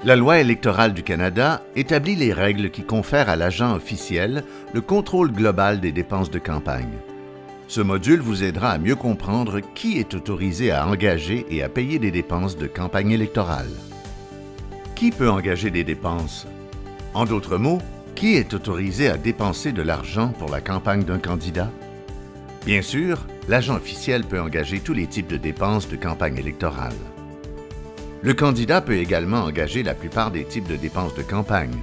La loi électorale du Canada établit les règles qui confèrent à l'agent officiel le contrôle global des dépenses de campagne. Ce module vous aidera à mieux comprendre qui est autorisé à engager et à payer des dépenses de campagne électorale. Qui peut engager des dépenses? En d'autres mots, qui est autorisé à dépenser de l'argent pour la campagne d'un candidat? Bien sûr, l'agent officiel peut engager tous les types de dépenses de campagne électorale. Le candidat peut également engager la plupart des types de dépenses de campagne.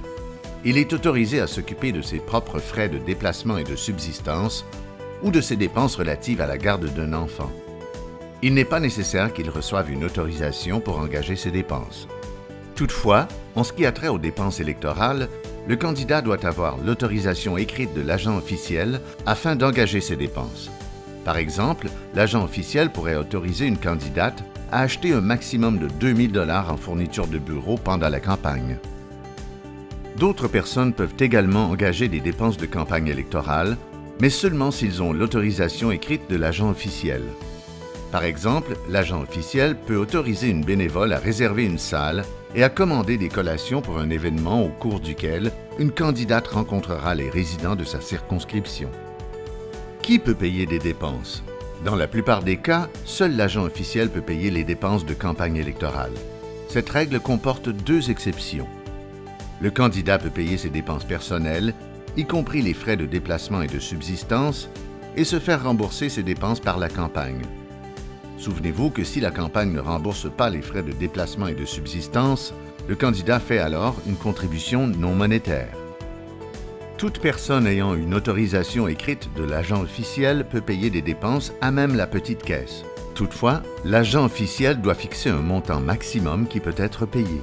Il est autorisé à s'occuper de ses propres frais de déplacement et de subsistance ou de ses dépenses relatives à la garde d'un enfant. Il n'est pas nécessaire qu'il reçoive une autorisation pour engager ces dépenses. Toutefois, en ce qui a trait aux dépenses électorales, le candidat doit avoir l'autorisation écrite de l'agent officiel afin d'engager ces dépenses. Par exemple, l'agent officiel pourrait autoriser une candidate à acheter un maximum de 2 000 $ en fourniture de bureau pendant la campagne. D'autres personnes peuvent également engager des dépenses de campagne électorale, mais seulement s'ils ont l'autorisation écrite de l'agent officiel. Par exemple, l'agent officiel peut autoriser une bénévole à réserver une salle et à commander des collations pour un événement au cours duquel une candidate rencontrera les résidents de sa circonscription. Qui peut payer des dépenses? Dans la plupart des cas, seul l'agent officiel peut payer les dépenses de campagne électorale. Cette règle comporte deux exceptions. Le candidat peut payer ses dépenses personnelles, y compris les frais de déplacement et de subsistance, et se faire rembourser ses dépenses par la campagne. Souvenez-vous que si la campagne ne rembourse pas les frais de déplacement et de subsistance, le candidat fait alors une contribution non monétaire. Toute personne ayant une autorisation écrite de l'agent officiel peut payer des dépenses à même la petite caisse. Toutefois, l'agent officiel doit fixer un montant maximum qui peut être payé.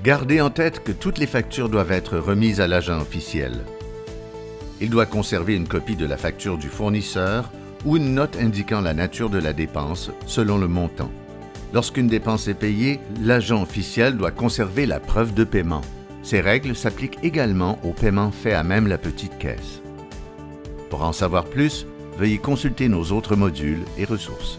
Gardez en tête que toutes les factures doivent être remises à l'agent officiel. Il doit conserver une copie de la facture du fournisseur ou une note indiquant la nature de la dépense selon le montant. Lorsqu'une dépense est payée, l'agent officiel doit conserver la preuve de paiement. Ces règles s'appliquent également aux paiements faits à même la petite caisse. Pour en savoir plus, veuillez consulter nos autres modules et ressources.